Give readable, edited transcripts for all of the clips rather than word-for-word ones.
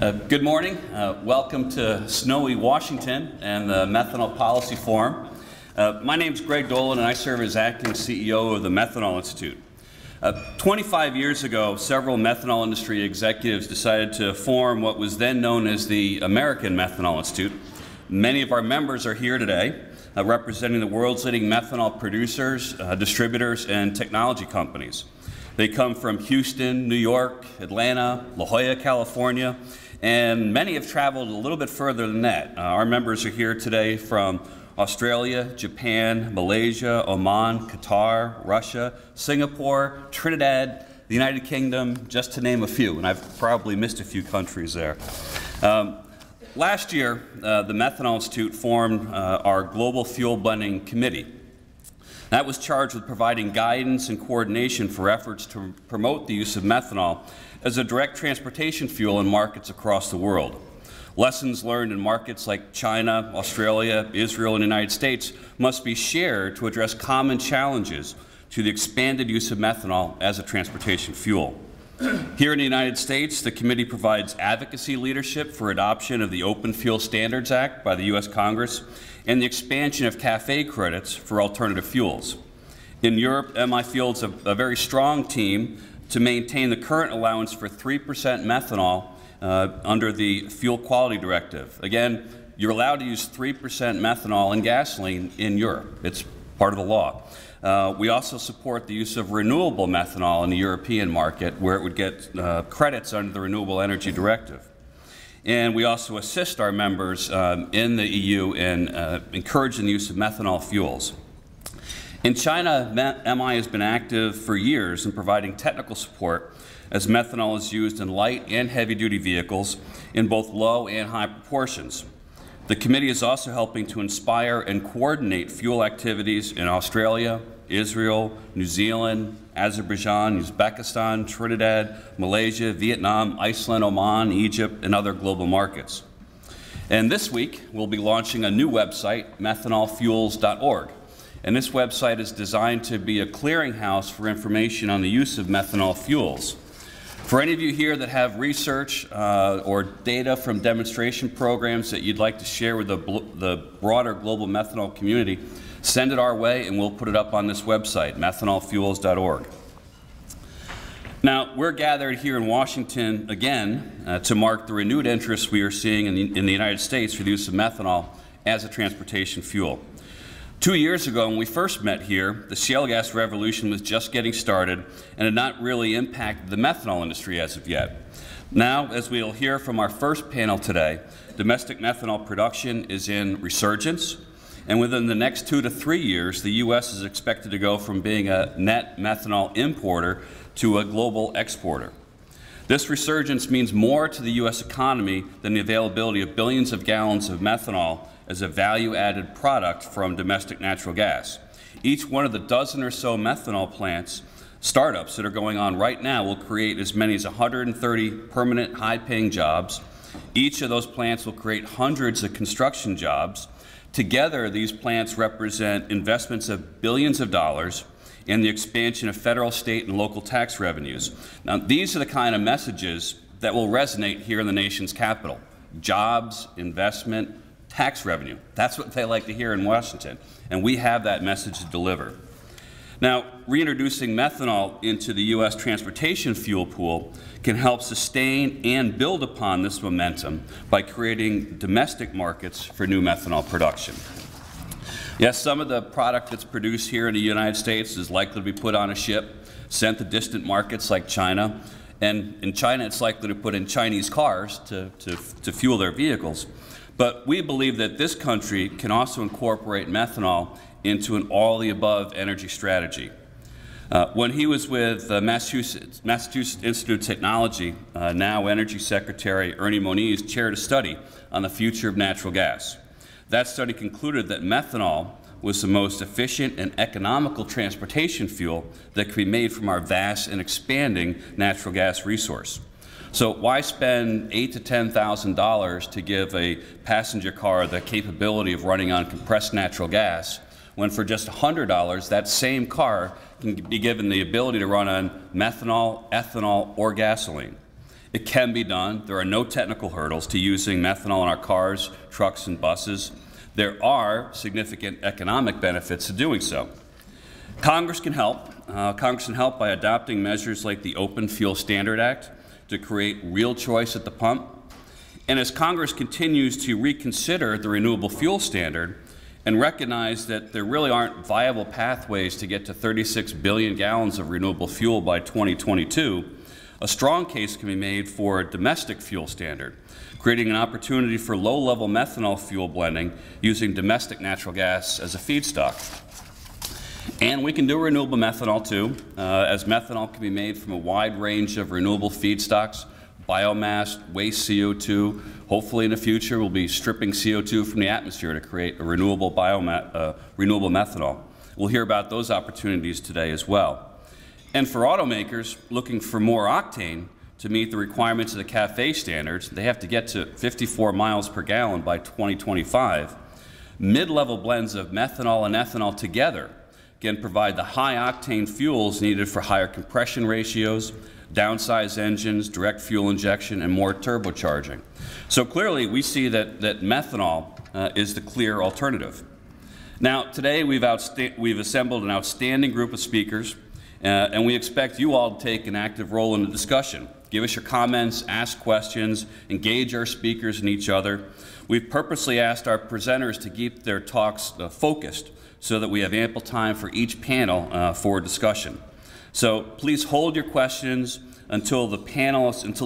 Good morning. Welcome to snowy Washington and the Methanol Policy Forum. My name is Greg Dolan, and I serve as acting CEO of the Methanol Institute. 25 years ago, several methanol industry executives decided to form what was then known as the American Methanol Institute. Many of our members are here today, representing the world's leading methanol producers, distributors, and technology companies. They come from Houston, New York, Atlanta, La Jolla, California, and many have traveled a little bit further than that. Our members are here today from Australia, Japan, Malaysia, Oman, Qatar, Russia, Singapore, Trinidad, the United Kingdom, just to name a few, and I've probably missed a few countries there. Last year, the Methanol Institute formed our Global Fuel Blending Committee. That was charged with providing guidance and coordination for efforts to promote the use of methanol as a direct transportation fuel in markets across the world. Lessons learned in markets like China, Australia, Israel, and the United States must be shared to address common challenges to the expanded use of methanol as a transportation fuel. Here in the United States, the committee provides advocacy leadership for adoption of the Open Fuel Standards Act by the U.S. Congress and the expansion of CAFE credits for alternative fuels. In Europe, MI fields a very strong team to maintain the current allowance for 3% methanol under the Fuel Quality Directive. Again, you're allowed to use 3% methanol in gasoline in Europe. It's part of the law. We also support the use of renewable methanol in the European market, where it would get credits under the Renewable Energy Directive. And we also assist our members in the EU in encouraging the use of methanol fuels. In China, MI has been active for years in providing technical support as methanol is used in light and heavy-duty vehicles in both low and high proportions. The committee is also helping to inspire and coordinate fuel activities in Australia, Israel, New Zealand, Azerbaijan, Uzbekistan, Trinidad, Malaysia, Vietnam, Iceland, Oman, Egypt, and other global markets. And this week, we'll be launching a new website, methanolfuels.org. And this website is designed to be a clearinghouse for information on the use of methanol fuels. For any of you here that have research or data from demonstration programs that you'd like to share with the broader global methanol community, send it our way and we'll put it up on this website, methanolfuels.org. Now, we're gathered here in Washington again to mark the renewed interest we are seeing in the United States for the use of methanol as a transportation fuel. 2 years ago, when we first met here, the shale gas revolution was just getting started and had not really impacted the methanol industry as of yet. Now, as we'll hear from our first panel today, domestic methanol production is in resurgence, and within the next 2 to 3 years, the U.S. is expected to go from being a net methanol importer to a global exporter. This resurgence means more to the U.S. economy than the availability of billions of gallons of methanol as a value-added product from domestic natural gas. Each one of the dozen or so methanol plants, startups that are going on right now, will create as many as 130 permanent high-paying jobs. Each of those plants will create hundreds of construction jobs. Together, these plants represent investments of billions of dollars and the expansion of federal, state, and local tax revenues. Now, these are the kind of messages that will resonate here in the nation's capital. Jobs, investment, tax revenue. That's what they like to hear in Washington, and we have that message to deliver. Now, reintroducing methanol into the U.S. transportation fuel pool can help sustain and build upon this momentum by creating domestic markets for new methanol production. Yes, some of the product that's produced here in the United States is likely to be put on a ship, sent to distant markets like China, and in China it's likely to put in Chinese cars to fuel their vehicles. But we believe that this country can also incorporate methanol into an all-the-above energy strategy. When he was with Massachusetts Institute of Technology, now Energy Secretary Ernie Moniz chaired a study on the future of natural gas. That study concluded that methanol was the most efficient and economical transportation fuel that could be made from our vast and expanding natural gas resource. So why spend $8,000 to $10,000 to give a passenger car the capability of running on compressed natural gas when for just $100 that same car can be given the ability to run on methanol, ethanol, or gasoline? It can be done. There are no technical hurdles to using methanol in our cars, trucks, and buses. There are significant economic benefits to doing so. Congress can help. Congress can help by adopting measures like the Open Fuel Standard Act to create real choice at the pump. And as Congress continues to reconsider the renewable fuel standard and recognize that there really aren't viable pathways to get to 36 billion gallons of renewable fuel by 2022, a strong case can be made for a domestic fuel standard, creating an opportunity for low-level methanol fuel blending using domestic natural gas as a feedstock. And we can do renewable methanol too, as methanol can be made from a wide range of renewable feedstocks, biomass, waste CO2. Hopefully in the future we'll be stripping CO2 from the atmosphere to create a renewable methanol. We'll hear about those opportunities today as well. And for automakers looking for more octane to meet the requirements of the CAFE standards, they have to get to 54 miles per gallon by 2025. Mid-level blends of methanol and ethanol together can provide the high-octane fuels needed for higher compression ratios, downsized engines, direct fuel injection, and more turbocharging. So clearly, we see that methanol is the clear alternative. Now, today we've assembled an outstanding group of speakers, and we expect you all to take an active role in the discussion. Give us your comments, ask questions, engage our speakers and each other. We've purposely asked our presenters to keep their talks focused so that we have ample time for each panel for discussion. So please hold your questions until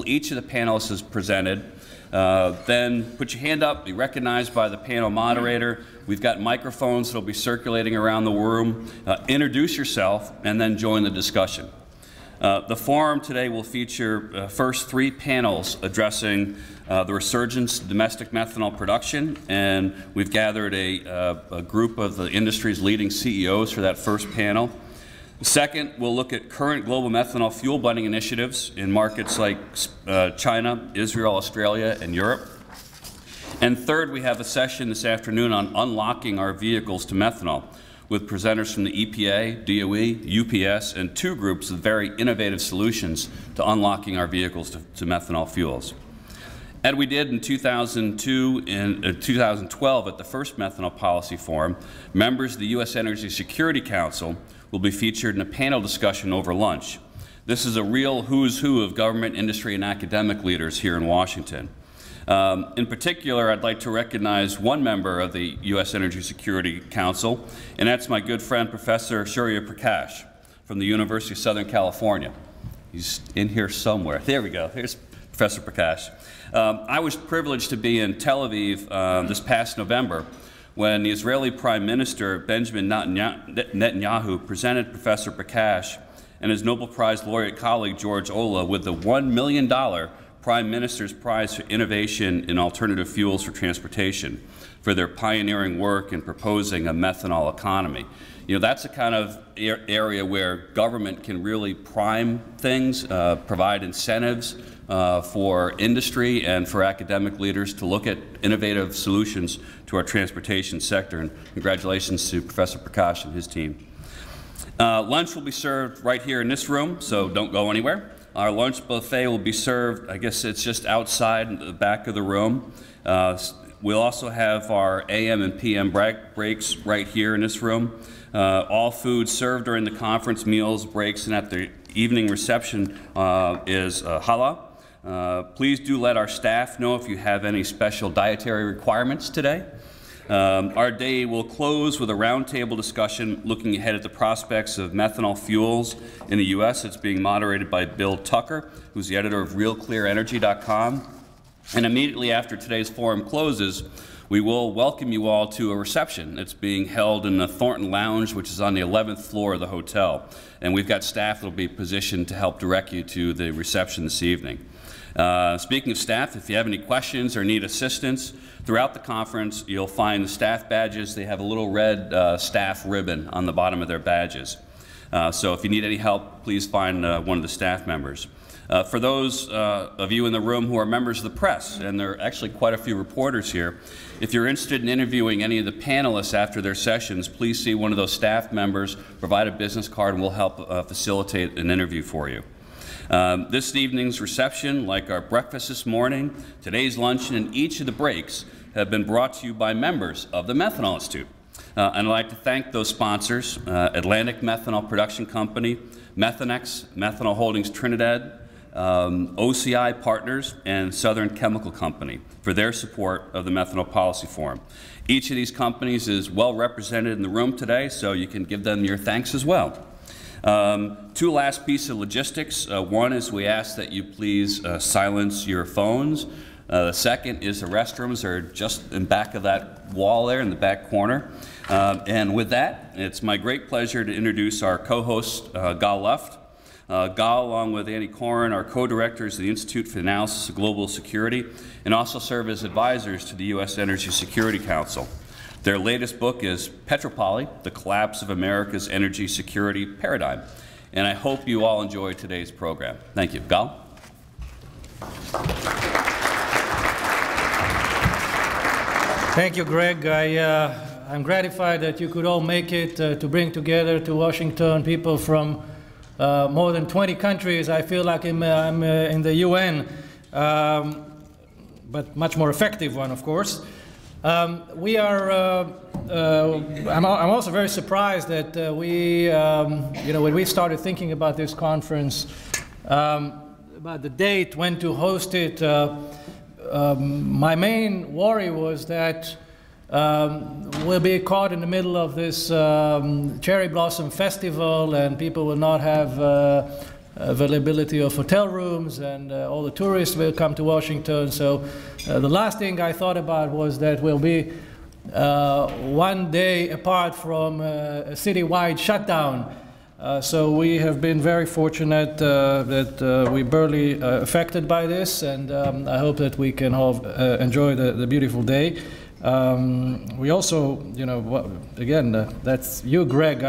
each of the panelists is presented. Then put your hand up, be recognized by the panel moderator. We've got microphones that will be circulating around the room. Introduce yourself and then join the discussion. The forum today will feature first 3 panels addressing the resurgence of domestic methanol production, and we've gathered a group of the industry's leading CEOs for that first panel. Second, we'll look at current global methanol fuel blending initiatives in markets like China, Israel, Australia, and Europe. And third, we have a session this afternoon on unlocking our vehicles to methanol with presenters from the EPA, DOE, UPS, and 2 groups of very innovative solutions to unlocking our vehicles to methanol fuels. As we did in 2002 and 2012 at the first Methanol Policy Forum, members of the U.S. Energy Security Council will be featured in a panel discussion over lunch. This is a real who's who of government, industry, and academic leaders here in Washington. In particular, I'd like to recognize one member of the U.S. Energy Security Council, and that's my good friend, Professor Surya Prakash from the University of Southern California. He's in here somewhere. There we go. Here's Professor Prakash. I was privileged to be in Tel Aviv this past November when the Israeli Prime Minister Benjamin Netanyahu presented Professor Prakash and his Nobel Prize laureate colleague George Olah with the $1 million Prime Minister's Prize for Innovation in Alternative Fuels for Transportation for their pioneering work in proposing a methanol economy. You know, that's the kind of area where government can really prime things, provide incentives for industry and for academic leaders to look at innovative solutions to our transportation sector. And congratulations to Professor Prakash and his team. Lunch will be served right here in this room, so don't go anywhere. Our lunch buffet will be served, I guess it's just outside in the back of the room. We'll also have our AM and PM breaks right here in this room. All food served during the conference, meals, breaks, and at the evening reception is halal. Please do let our staff know if you have any special dietary requirements today. Our day will close with a roundtable discussion looking ahead at the prospects of methanol fuels in the U.S. It's being moderated by Bill Tucker, who's the editor of RealClearEnergy.com. And immediately after today's forum closes, we will welcome you all to a reception that's being held in the Thornton Lounge, which is on the 11th floor of the hotel. And we've got staff that will be positioned to help direct you to the reception this evening. Speaking of staff, if you have any questions or need assistance, throughout the conference you'll find the staff badges. They have a little red staff ribbon on the bottom of their badges. So if you need any help, please find one of the staff members. For those of you in the room who are members of the press, and there are actually quite a few reporters here, if you're interested in interviewing any of the panelists after their sessions, please see one of those staff members, provide a business card, and we'll help facilitate an interview for you. This evening's reception, like our breakfast this morning, today's luncheon, and each of the breaks have been brought to you by members of the Methanol Institute. And I'd like to thank those sponsors, Atlantic Methanol Production Company, Methanex, Methanol Holdings Trinidad, OCI Partners, and Southern Chemical Company for their support of the Methanol Policy Forum. Each of these companies is well represented in the room today, so you can give them your thanks as well. Two last pieces of logistics. One is we ask that you please silence your phones. The second is the restrooms are just in back of that wall there in the back corner. And with that, it's my great pleasure to introduce our co-host, Gal Luft. Gal, along with Andy Corin, are co-directors of the Institute for the Analysis of Global Security, and also serve as advisors to the U.S. Energy Security Council. Their latest book is Petropoly, The Collapse of America's Energy Security Paradigm. And I hope you all enjoy today's program. Thank you. Gal? Thank you, Greg. I'm gratified that you could all make it to bring together to Washington people from more than 20 countries. I feel like I'm in the UN, but much more effective one, of course. I'm also very surprised that when we started thinking about this conference, about the date, when to host it, my main worry was that we'll be caught in the middle of this cherry blossom festival, and people will not have availability of hotel rooms, and all the tourists will come to Washington. So the last thing I thought about was that we'll be 1 day apart from a citywide shutdown. So we have been very fortunate that we're barely affected by this, and I hope that we can all enjoy the beautiful day. We also, again, that's you, Greg.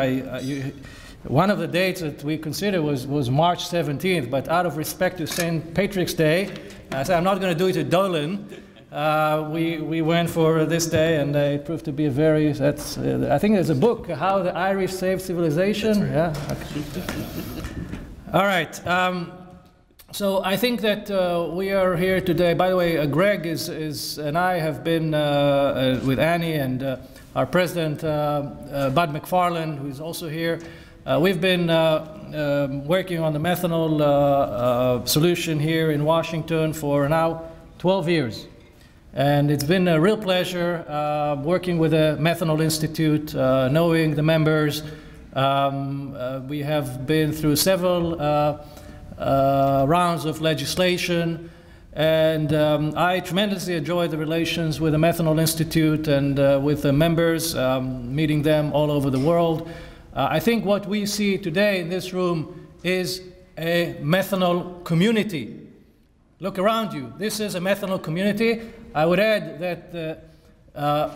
One of the dates that we considered was March 17th, but out of respect to St. Patrick's Day, I said I'm not going to do it at Dolan. We went for this day, and it proved to be a very, I think there's a book, How the Irish Saved Civilization. Right. Yeah. Okay. All right. So I think that we are here today. By the way, Greg and I have been with Annie and our president, Bud McFarland, who's also here. We've been working on the methanol solution here in Washington for now 12 years. And it's been a real pleasure working with the Methanol Institute, knowing the members. We have been through several rounds of legislation, and I tremendously enjoy the relations with the Methanol Institute and with the members, meeting them all over the world. I think what we see today in this room is a methanol community. Look around you. This is a methanol community. I would add that the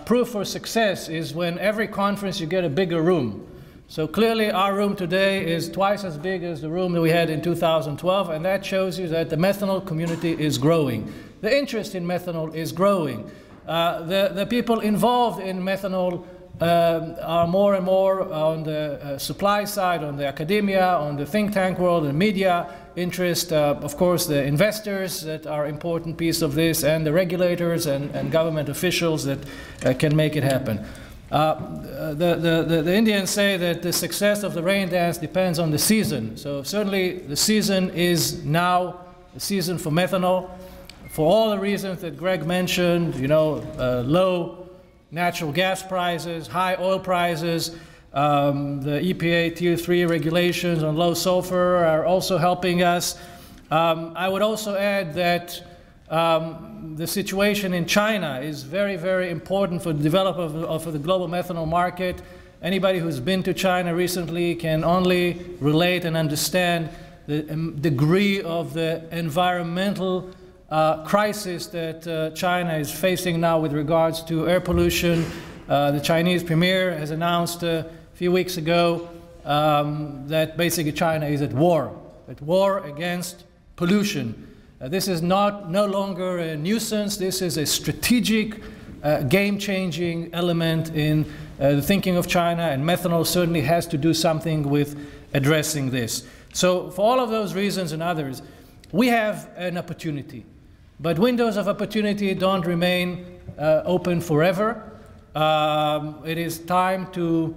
proof for success is when every conference you get a bigger room. So clearly our room today is twice as big as the room that we had in 2012, and that shows you that the methanol community is growing. The interest in methanol is growing. The people involved in methanol are more and more on the supply side, on the academia, on the think tank world, and media interest, of course the investors that are an important piece of this, and the regulators and government officials that can make it happen. The Indians say that the success of the rain dance depends on the season. So certainly the season is now the season for methanol, for all the reasons that Greg mentioned, low natural gas prices, high oil prices, the EPA Tier 3 regulations on low sulfur are also helping us. I would also add that the situation in China is very, very important for the development of the global methanol market. Anybody who's been to China recently can only relate and understand the degree of the environmental crisis that China is facing now with regards to air pollution. The Chinese premier has announced a few weeks ago that basically China is at war against pollution. This is no longer a nuisance. This is a strategic, game-changing element in the thinking of China, and methanol certainly has to do something with addressing this. So for all of those reasons and others, we have an opportunity. But windows of opportunity don't remain open forever. It is time to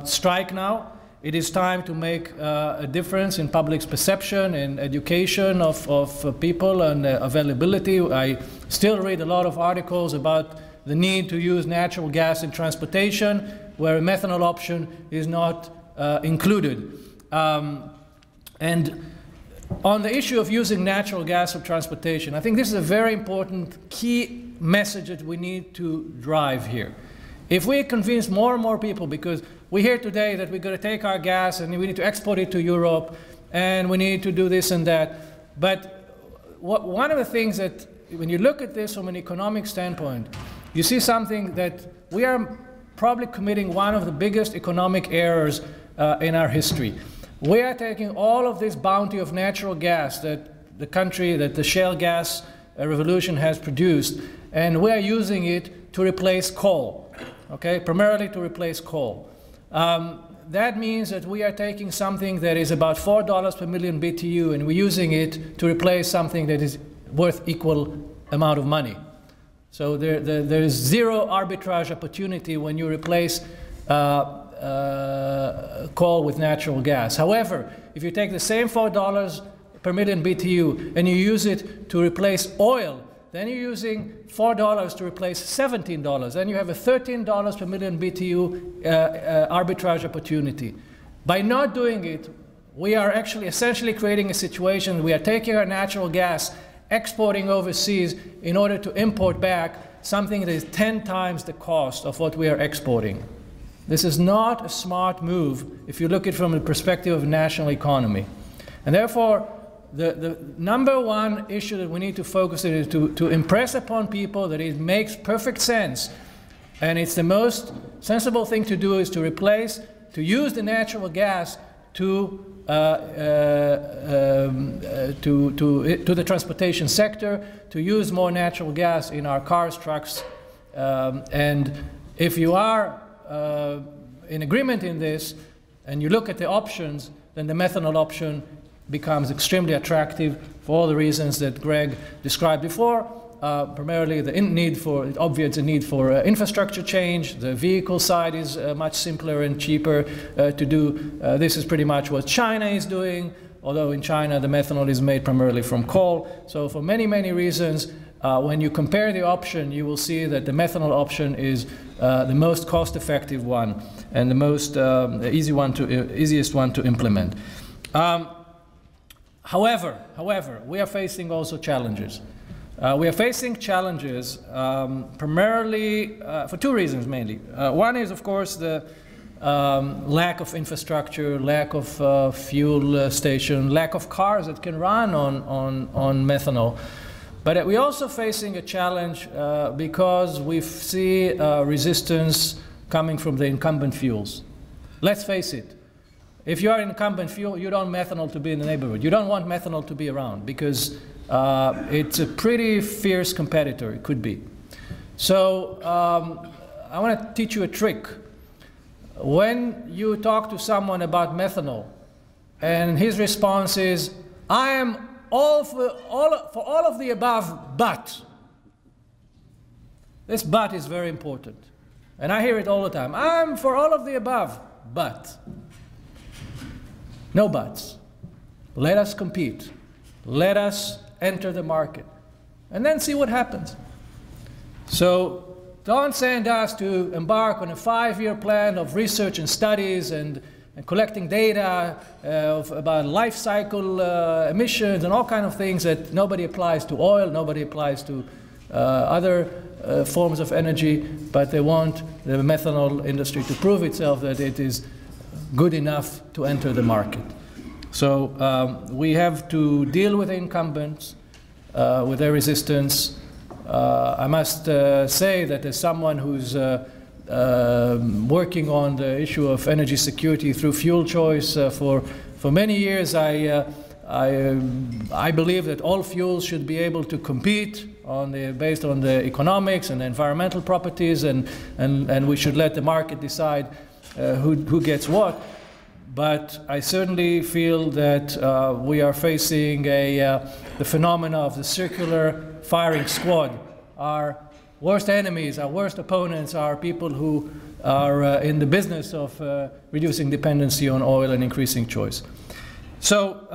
strike now. It is time to make a difference in public's perception and education of people and availability. I still read a lot of articles about the need to use natural gas in transportation, where a methanol option is not included. And on the issue of using natural gas for transportation, I think this is a very important key message that we need to drive here. If we convince more and more people, because we hear today that we're going to take our gas and we need to export it to Europe and we need to do this and that, but one of the things that, when you look at this from an economic standpoint, you see something that we are probably committing one of the biggest economic errors in our history. We are taking all of this bounty of natural gas that the shale gas revolution has produced, and we are using it to replace coal, okay? Primarily to replace coal. That means that we are taking something that is about $4 per million BTU, and we're using it to replace something that is worth equal amount of money. So there is zero arbitrage opportunity when you replace coal with natural gas. However, if you take the same $4 per million BTU and you use it to replace oil, then you're using $4 to replace $17. Then you have a $13 per million BTU arbitrage opportunity. By not doing it, we are actually essentially creating a situation. We are taking our natural gas, exporting overseas in order to import back something that is 10 times the cost of what we are exporting. This is not a smart move if you look at it from the perspective of the national economy. And therefore, the number one issue that we need to focus on is to impress upon people that it makes perfect sense, and it's the most sensible thing to do is to use the natural gas to the transportation sector, to use more natural gas in our cars, trucks, and if you are in agreement in this, and you look at the options, then the methanol option becomes extremely attractive for all the reasons that Greg described before. Primarily the need for infrastructure change. The vehicle side is much simpler and cheaper to do. This is pretty much what China is doing, although in China the methanol is made primarily from coal. So for many, many reasons, when you compare the option, you will see that the methanol option is the most cost-effective one and the most easiest one to implement. However, we are facing also challenges. We are facing challenges primarily for two reasons mainly. One is, of course, the lack of infrastructure, lack of fuel station, lack of cars that can run on methanol. But we're also facing a challenge because we see resistance coming from the incumbent fuels. Let's face it. If you are an incumbent fuel, you don't want methanol to be in the neighborhood. You don't want methanol to be around because it's a pretty fierce competitor, it could be. So I want to teach you a trick. When you talk to someone about methanol and his response is, I am for all of the above, but. This but is very important. And I hear it all the time. I'm for all of the above, but. No buts. Let us compete. Let us enter the market. And then see what happens. So don't send us to embark on a 5-year plan of research and studies and collecting data about life cycle emissions and all kinds of things that nobody applies to oil, nobody applies to other forms of energy, but they want the methanol industry to prove itself that it is good enough to enter the market. So we have to deal with the incumbents, with their resistance. I must say that as someone who's working on the issue of energy security through fuel choice for many years, I believe that all fuels should be able to compete based on the economics and the environmental properties, and we should let the market decide who gets what. but I certainly feel that we are facing the phenomena of the circular firing squad. Our worst enemies, our worst opponents are people who are in the business of reducing dependency on oil and increasing choice. So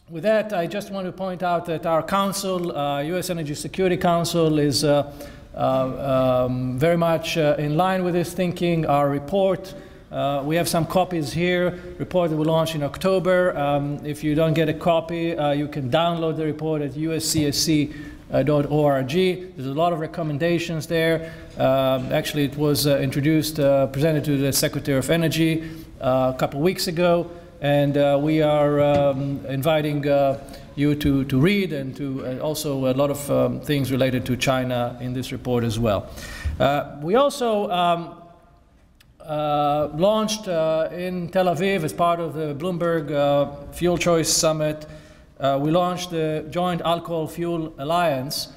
with that, I just want to point out that our council, U.S. Energy Security Council, is very much in line with this thinking. Our report, we have some copies here, report that will launch in October. If you don't get a copy, you can download the report at uscsc.org. There's a lot of recommendations there. Actually, it was introduced, presented to the Secretary of Energy a couple of weeks ago. And we are inviting you to read and to also a lot of things related to China in this report as well. We also launched in Tel Aviv as part of the Bloomberg Fuel Choice Summit. We launched the Joint Alcohol Fuel Alliance.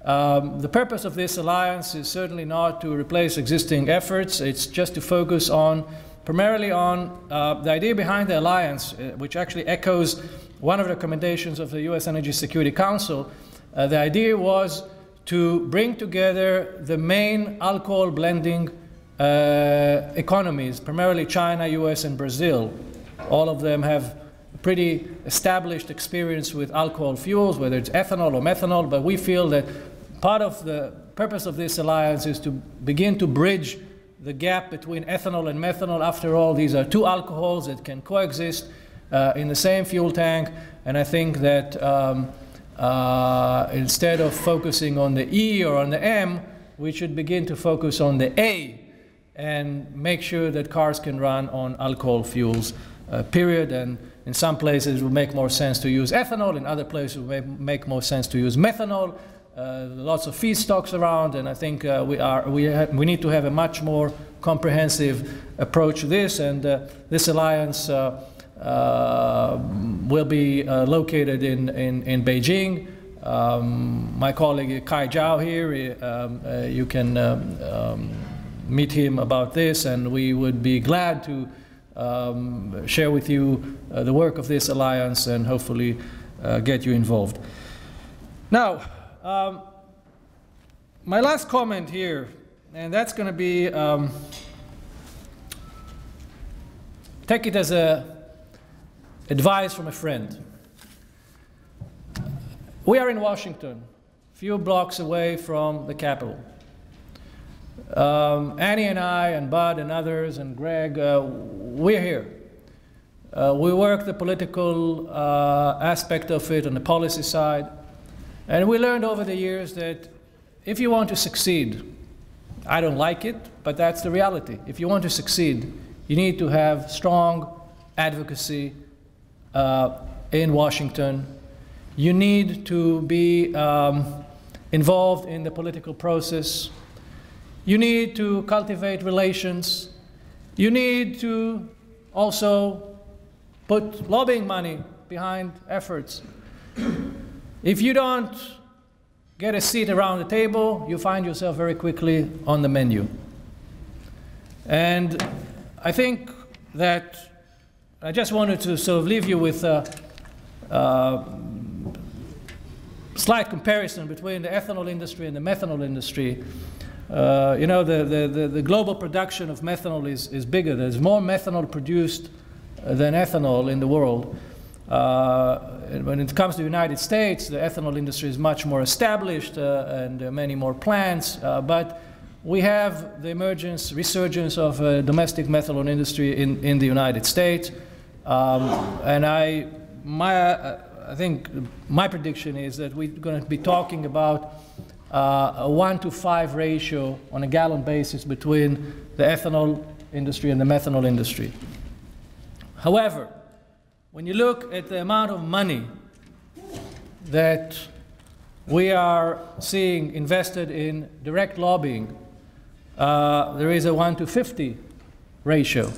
The purpose of this alliance is certainly not to replace existing efforts. It's just to focus on primarily on the idea behind the alliance, which actually echoes one of the recommendations of the U.S. Energy Security Council. The idea was to bring together the main alcohol blending economies, primarily China, U.S., and Brazil. All of them have pretty established experience with alcohol fuels, whether it's ethanol or methanol, but we feel that part of the purpose of this alliance is to begin to bridge the gap between ethanol and methanol. After all, these are two alcohols that can coexist in the same fuel tank, and I think that instead of focusing on the E or on the M, we should begin to focus on the A and make sure that cars can run on alcohol fuels, period. And in some places it will make more sense to use ethanol, in other places it will make more sense to use methanol. Lots of feedstocks around, and I think we need to have a much more comprehensive approach to this, and this alliance will be located in Beijing. My colleague Kai Zhao here, you can meet him about this, and we would be glad to share with you the work of this alliance and hopefully get you involved. Now, my last comment here, and that's going to be, take it as advice from a friend. We are in Washington, a few blocks away from the Capitol. Annie and I and Bud and others and Greg, we're here. We work the political aspect of it on the policy side. And we learned over the years that if you want to succeed, I don't like it, but that's the reality. If you want to succeed, you need to have strong advocacy in Washington. You need to be involved in the political process. You need to cultivate relations. You need to also put lobbying money behind efforts. If you don't get a seat around the table, you find yourself very quickly on the menu. And I think that I just wanted to sort of leave you with a slight comparison between the ethanol industry and the methanol industry. You know, the global production of methanol is bigger. There's more methanol produced than ethanol in the world. When it comes to the United States, the ethanol industry is much more established and many more plants, but we have the resurgence of a domestic methanol industry in the United States. And I think my prediction is that we're going to be talking about a 1-to-5 ratio on a gallon basis between the ethanol industry and the methanol industry. However, when you look at the amount of money that we are seeing invested in direct lobbying, there is a 1-to-50 ratio.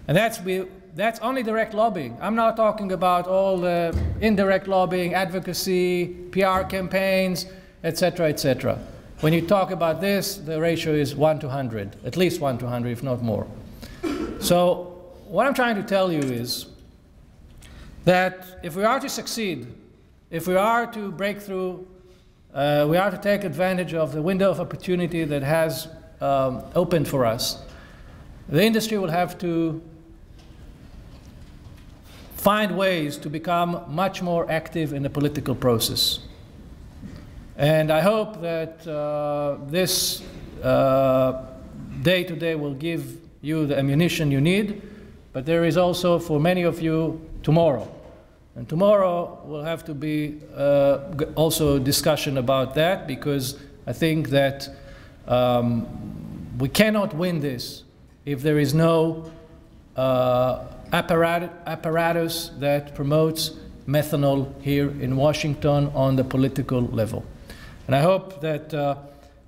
And that's only direct lobbying. I'm not talking about all the indirect lobbying, advocacy, PR campaigns, etc., etc. When you talk about this, the ratio is 1-to-100, at least 1-to-100, if not more. So what I'm trying to tell you is that if we are to succeed, if we are to break through, we are to take advantage of the window of opportunity that has opened for us, the industry will have to find ways to become much more active in the political process. And I hope that this day today will give you the ammunition you need, but there is also, for many of you, tomorrow. And tomorrow will have to be also a discussion about that, because I think that we cannot win this if there is no apparatus that promotes methanol here in Washington on the political level. And I hope that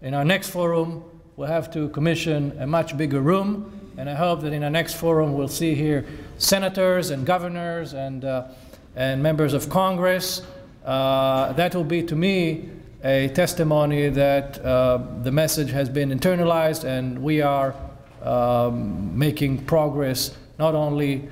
in our next forum we'll have to commission a much bigger room, and I hope that in our next forum we'll see here senators and governors and members of Congress. That will be, to me, a testimony that the message has been internalized and we are making progress, not only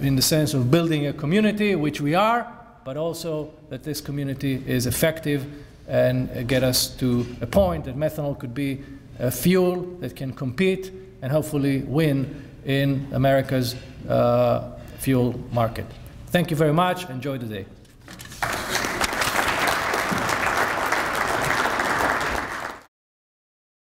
in the sense of building a community, which we are, but also that this community is effective and get us to a point that methanol could be a fuel that can compete and hopefully win in America's fuel market. Thank you very much. Enjoy the day.